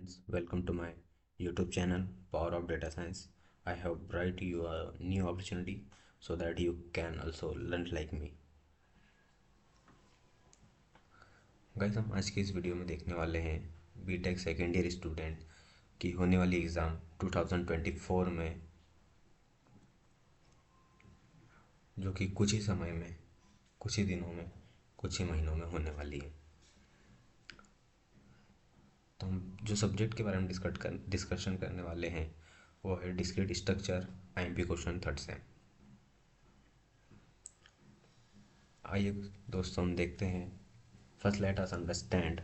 friends, welcome to my YouTube channel Power of Data Science. I have brought you a new opportunity so that you can also learn like me. Guys हम आज की इस video में देखने वाले हैं BTech second year student की होने वाली एग्ज़ाम 2024 में, जो कि कुछ ही समय में, कुछ ही दिनों में, कुछ ही महीनों में होने वाली है। तो हम जो सब्जेक्ट के बारे में डिस्कशन करने वाले हैं वो है discrete structure IMP question third sem. आइए दोस्तों हम देखते हैं। First let us understand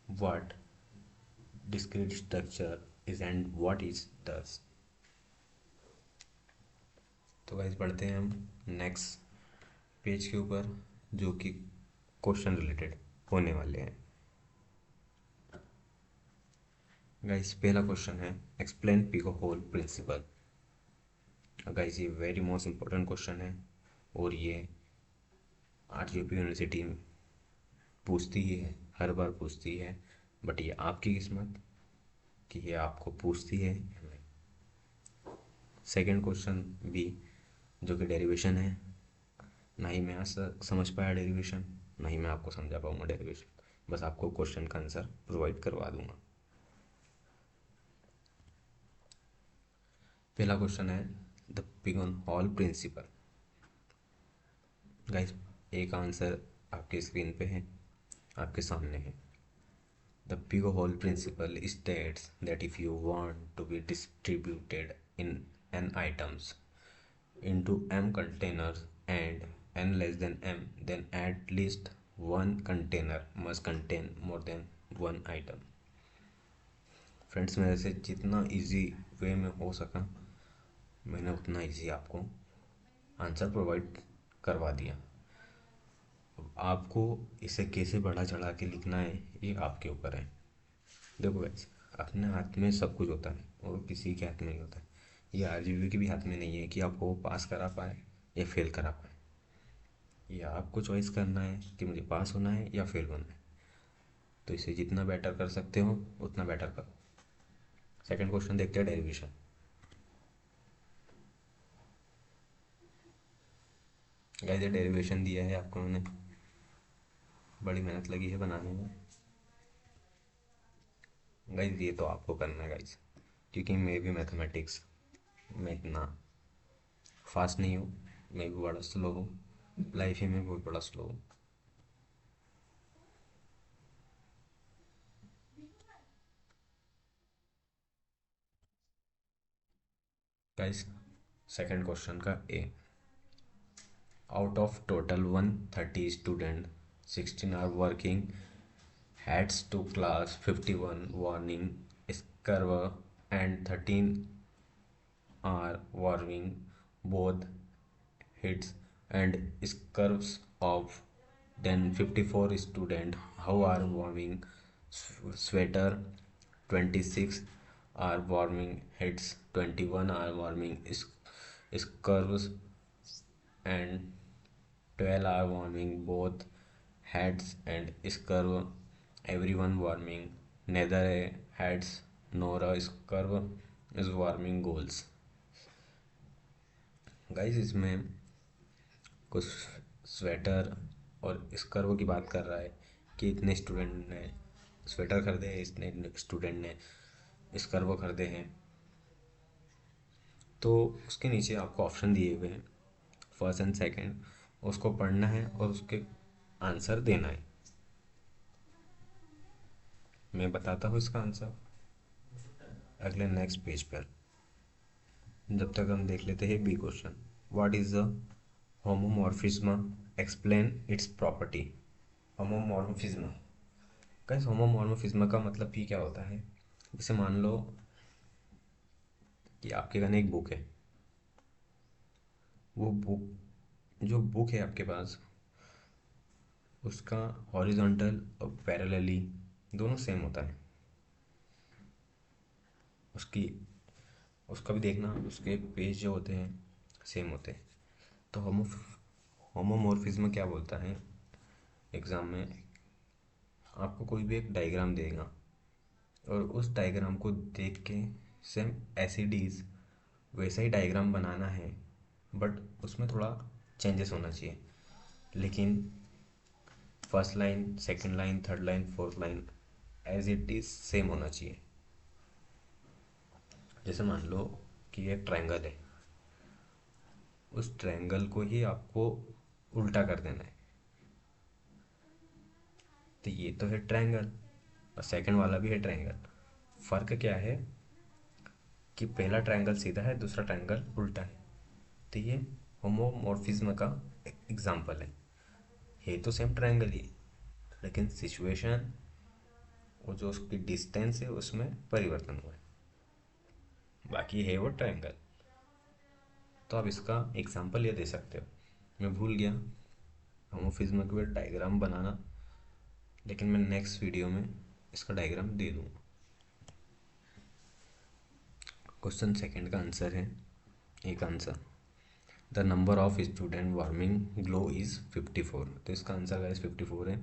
what discrete structure is and what is does. तो गाइस बढ़ते हैं हम नेक्स्ट पेज के ऊपर, जो कि क्वेश्चन रिलेटेड होने वाले हैं। गाइस पहला क्वेश्चन है एक्सप्लेन पिको होल प्रिंसिपल। गाइस ये वेरी मोस्ट इम्पोर्टेंट क्वेश्चन है और ये आरजीपी यूनिवर्सिटी पूछती ही है, हर बार पूछती है, बट ये आपकी किस्मत कि ये आपको पूछती है। सेकंड क्वेश्चन भी जो कि डेरिवेशन है, ना ही मैं आज समझ पाया डेरिवेशन, ना ही मैं आपको समझा पाऊंगा डेरिवेशन, बस आपको क्वेश्चन का आंसर प्रोवाइड करवा दूंगा। पहला क्वेश्चन है the pigeon hole principle. Guys एक आंसर आपके स्क्रीन पे है, आपके सामने है। The Pico-Hole principle states that if you want to be distributed in n items into m containers and n less than m, then at least one container must contain more than one item. Friends मेरे से जितना easy way में हो सका मैंने उतना easy आपको answer provide करवा दिया। अब आपको इसे कैसे बढ़ा चढ़ा के लिखना है ये आपके ऊपर है। देखो गाइस अपने हाथ में सब कुछ होता है और किसी के हाथ में नहीं होता है। ये आरजीबी के भी हाथ में नहीं है कि आपको पास करा पाए या फेल करा पाए। ये आपको चॉइस करना है कि मुझे पास होना है या फेल होना है। तो इसे जितना बेटर कर सकते हो उतना बेटर करो। सेकंड क्वेश्चन देखते हैं डेरिवेशन। गाइस ये डेरिवेशन दिया है आपको, मैंने बड़ी मेहनत लगी है बनाने में। गाइस ये तो आपको करना है गाइस, क्योंकि मैं भी मैथमेटिक्स में इतना फास्ट नहीं हूँ, मैं भी बड़ा स्लो हूँ, लाइफ ही में बहुत बड़ा स्लो हूँ। गाइस सेकंड क्वेश्चन का ए, out of total 130 students 16 are working, heads to class 51 warning curve and 13 are warming both hits and curves of, then 54 students how are warming sweater, 26 are warming heads, 21 are warming curves and 12 are warming both heads and curve. Everyone warming neither a heads nor a curve is warming goals। Guys इसमें कुछ sweater और स्कर्व की बात कर रहा है कि इतने स्टूडेंट ने स्वेटर खरीदे हैं, इतने स्टूडेंट ने स्कर्व खरीदे हैं। तो उसके नीचे आपको ऑप्शन दिए हुए हैं फर्स्ट एंड सेकंड, उसको पढ़ना है और उसके आंसर देना है। मैं बताता हूँ इसका आंसर अगले नेक्स्ट पेज पर। जब तक हम देख लेते हैं B question. What is the homomorphism, explain its property. Homomorphism, guys homomorphism का मतलब ही क्या होता है। जैसे मान लो कि आपके पास एक बुक है, वो बुक जो बुक है आपके पास उसका हॉरिजॉन्टल और पैरेलली दोनों सेम होता है। उसकी उसका भी देखना, उसके पेज जो होते हैं सेम होते हैं। तो होमोमॉर्फिज्म क्या बोलता है, एग्ज़ाम में आपको कोई भी एक डायग्राम देगा, और उस डायग्राम को देख के सेम एस वैसा ही डायग्राम बनाना है, बट उसमें थोड़ा चेंजेस होना चाहिए। लेकिन first line, second line, third line, fourth line as it is same होना चाहिए। जैसे मान लो कि एक ट्रायंगल है, उस ट्रायंगल को ही आपको उल्टा कर देना है। तो ये तो है ट्रायंगल और सेकंड वाला भी है ट्रायंगल। फ़र्क क्या है कि पहला ट्रायंगल सीधा है, दूसरा ट्रायंगल उल्टा है। तो ये होमोमॉर्फिज्म का एग्जाम्पल है तो सेम ट्रायंगल ही, लेकिन सिचुएशन और जो उसकी डिस्टेंस है उसमें परिवर्तन हुआ है, बाकी है वो ट्रायंगल। तो आप इसका एग्जाम्पल ये दे सकते हो। मैं भूल गया होमोफिज्म के डायग्राम बनाना, लेकिन मैं नेक्स्ट वीडियो में इसका डायग्राम दे दूँगा। क्वेश्चन सेकंड का आंसर है, एक answer, the number of student warming glow is 54। तो इसका आंसर गाइस 54 है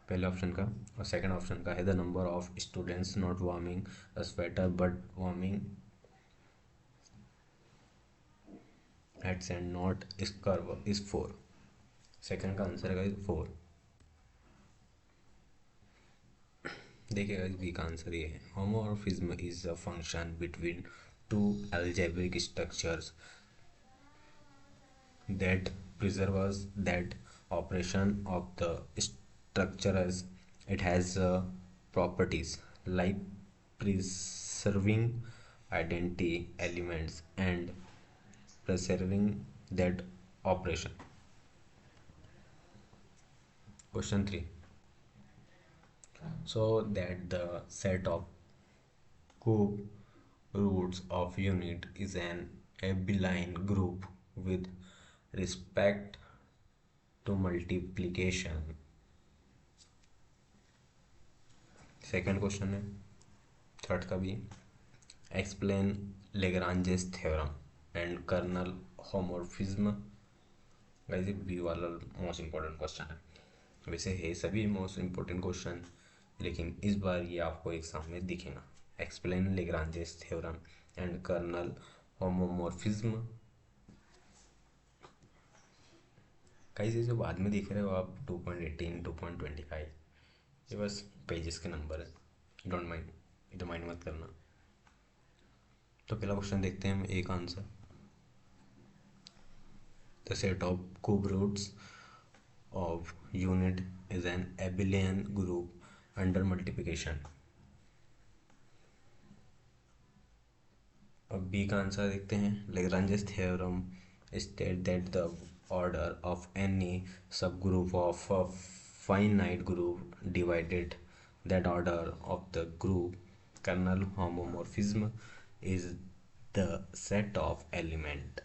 पहले ऑप्शन का। और सेकंड ऑप्शन का है the number of students not warming a sweater but warming heads and not scarves is 4। Second का आंसर है गाइस 4। देखिए गाइस बी का आंसर ये है, homomorphism is a function between two algebraic structures that preserves that operation of the structure as it has properties like preserving identity elements and preserving that operation. Question 3. So that the set of cube roots of unit is an abelian group with respect to multiplication. Second question है, third का भी, explain Lagrange's theorem and kernel homomorphism. Guys B वाला most important question है। वैसे है सभी most important question, लेकिन इस बार ये आपको एग्जाम में दिखेगा। Explain Lagrange's theorem and kernel homomorphism. Guys ये जो बाद में दिख रहे हो आप 2.18, 2.25, ये बस पेजेस के नंबर है, डोंट माइंड, इधर माइंड मत करना। तो पहला क्वेश्चन देखते हैं हम, एक answer, the set of cube roots of unit is an abelian group under multiplication। अब बी का आंसर देखते हैं, Lagrange's theorem state that the order of any subgroup of a finite group divided that order of the group kernel homomorphism is the set of element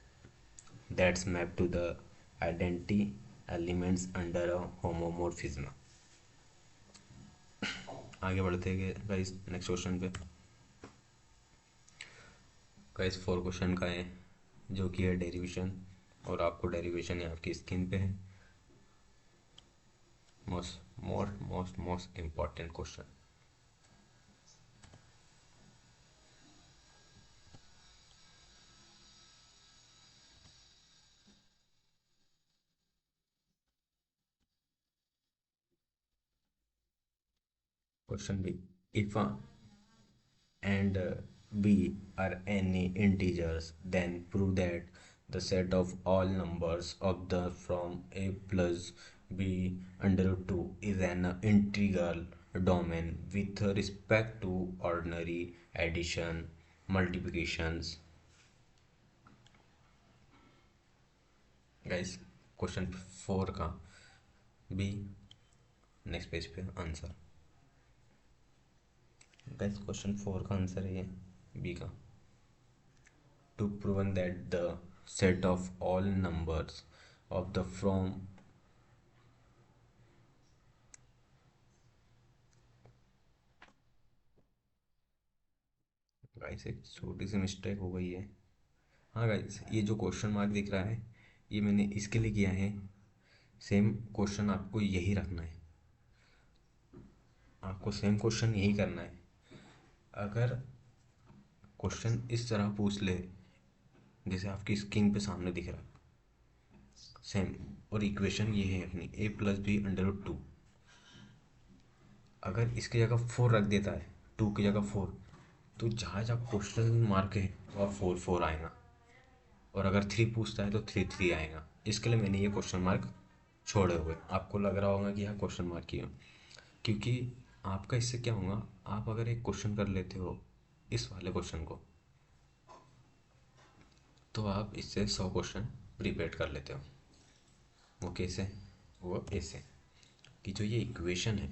that's mapped to the identity elements under a homomorphism। आगे बढ़ते हैं guys next question पे। Guys 4 question का है जो कि है derivation, और आपको डेरिवेशन है आपकी स्क्रीन पे है। Most important question. Question B, if and b are any integers, then prove that the set of all numbers of the from a plus b under root 2 is an integral domain with respect to ordinary addition, multiplications। Guys question 4 का B, next page पे answer. Guys question 4 का answer है ये B का, to prove that the set of all numbers of the from guys एक छोटी सी mistake हो गई है। हाँ गाइस ये जो क्वेश्चन मार्क दिख रहा है ये मैंने इसके लिए किया है, सेम क्वेश्चन आपको यही रखना है, आपको सेम क्वेश्चन यही करना है। अगर क्वेश्चन इस तरह पूछ ले जैसे आपकी स्क्रीन पे सामने दिख रहा है सेम, और इक्वेशन ये है अपनी a+b√2, अगर इसकी जगह 4 रख देता है, 2 की जगह 4, तो जहाँ जहाँ क्वेश्चन मार्क है वहाँ 4 4 आएगा, और अगर 3 पूछता है तो 3 3 आएगा। इसके लिए मैंने ये क्वेश्चन मार्क छोड़े हुए। आपको लग रहा होगा कि यहाँ क्वेश्चन मार्क क्यों, क्योंकि आपका इससे क्या होगा, आप अगर एक क्वेश्चन कर लेते हो इस वाले क्वेश्चन को, तो आप इससे 100 क्वेश्चन प्रिपेयर कर लेते हो। वो कैसे, वो ऐसे कि जो ये इक्वेशन है,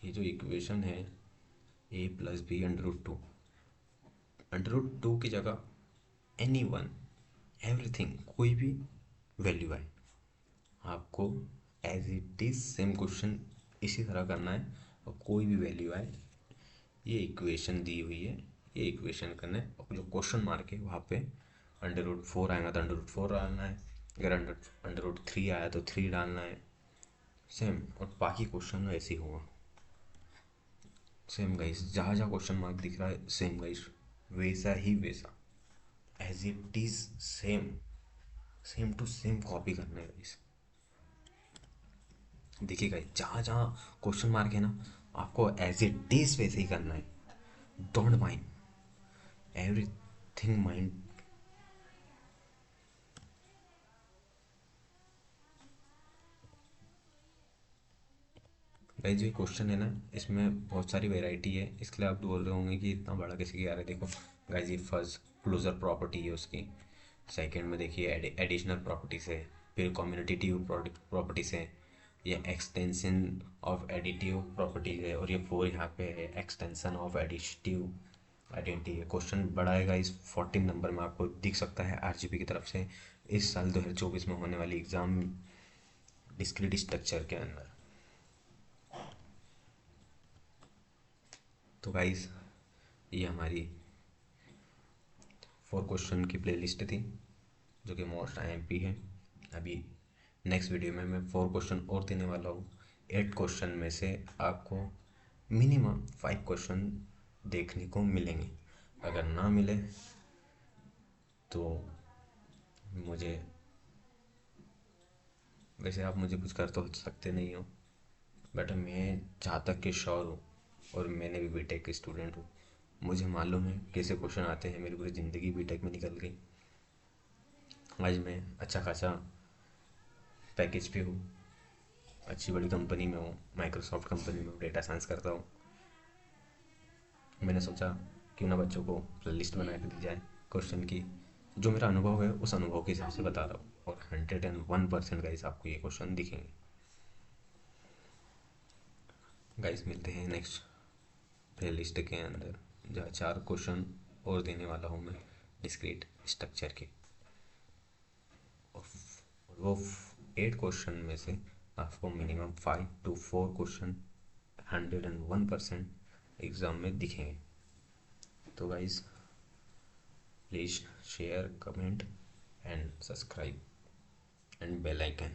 ये जो इक्वेशन है a+b√2, √2 की जगह एनी वन, एवरीथिंग, कोई भी वैल्यू आए, आपको as it is same question इसी तरह करना है, और कोई भी वैल्यू आए, ये इक्वेशन दी हुई है, ये इक्वेशन करना है, और जो क्वेश्चन मार्क है वहाँ पे √4 आएगा तो √4 डालना है, अगर √3 आया तो 3 डालना है, सेम। और बाकी क्वेश्चन ऐसे ही होगा सेम गाइस, जहाँ जहाँ क्वेश्चन मार्क दिख रहा है सेम गाइस, वैसा ही वैसा as it is same, same to same copy करना है गाइस। देखिए गाइस, जहाँ जहाँ क्वेश्चन मार्क है ना, आपको एज इट इज वैसे ही करना है, don't mind everything mind. Guys ये क्वेश्चन है ना, इसमें बहुत सारी वैरायटी है, इसके लिए आप बोल रहे होंगे कि इतना बड़ा कैसे किया आ रहा है। देखो गाइस, ये फर्स्ट क्लोजर प्रॉपर्टी है उसकी, सेकंड में देखिए एडिशनल प्रॉपर्टीज है, फिर कम्युनिटेटिव प्रॉपर्टीज है, ये एक्सटेंशन ऑफ एडिटिव प्रॉपर्टीज है, और ये 4 यहाँ पे है एक्सटेंशन ऑफ एडिटिव आइडेंटिटी है। क्वेश्चन बड़ा है गाइस, 14 नंबर में आपको दिख सकता है आरजीपी की तरफ से, इस साल 2024 में होने वाली एग्ज़ाम डिस्क्रीट स्ट्रक्चर के अंदर। तो गाइस ये हमारी 4 क्वेश्चन की प्लेलिस्ट थी जो कि मोस्ट आईएमपी है। अभी नेक्स्ट वीडियो में मैं 4 क्वेश्चन और देने वाला हूँ। 8 क्वेश्चन में से आपको मिनिमम 5 क्वेश्चन देखने को मिलेंगे, अगर ना मिले तो मुझे, वैसे आप मुझे कुछ कर तो सकते नहीं हो, बट मैं जहाँ तक कि श्योर हूँ, और मैंने भी बीटेक के स्टूडेंट हूँ, मुझे मालूम है कैसे क्वेश्चन आते हैं। मेरी पूरी ज़िंदगी बीटेक में निकल गई, आज मैं अच्छा खासा पैकेज पे हूँ, अच्छी बड़ी कंपनी में हूँ, माइक्रोसॉफ्ट कंपनी में हूँ, डेटा साइंस करता हूँ। मैंने सोचा क्यों ना बच्चों को लिस्ट बना के दी जाए क्वेश्चन की, जो मेरा अनुभव है उस अनुभव के हिसाब से बता रहा हूँ, और 101% गाइस आपको ये क्वेश्चन दिखेंगे। गाइस मिलते हैं नेक्स्ट प्ले लिस्ट के अंदर, जहाँ 4 क्वेश्चन और देने वाला हूँ मैं डिस्क्रीट स्ट्रक्चर के, और वो 8 क्वेश्चन में से आपको मिनिमम 5 to 4 क्वेश्चन 101% एग्ज़ाम में दिखेंगे। तो guys please share, comment and subscribe and bell icon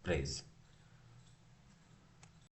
press.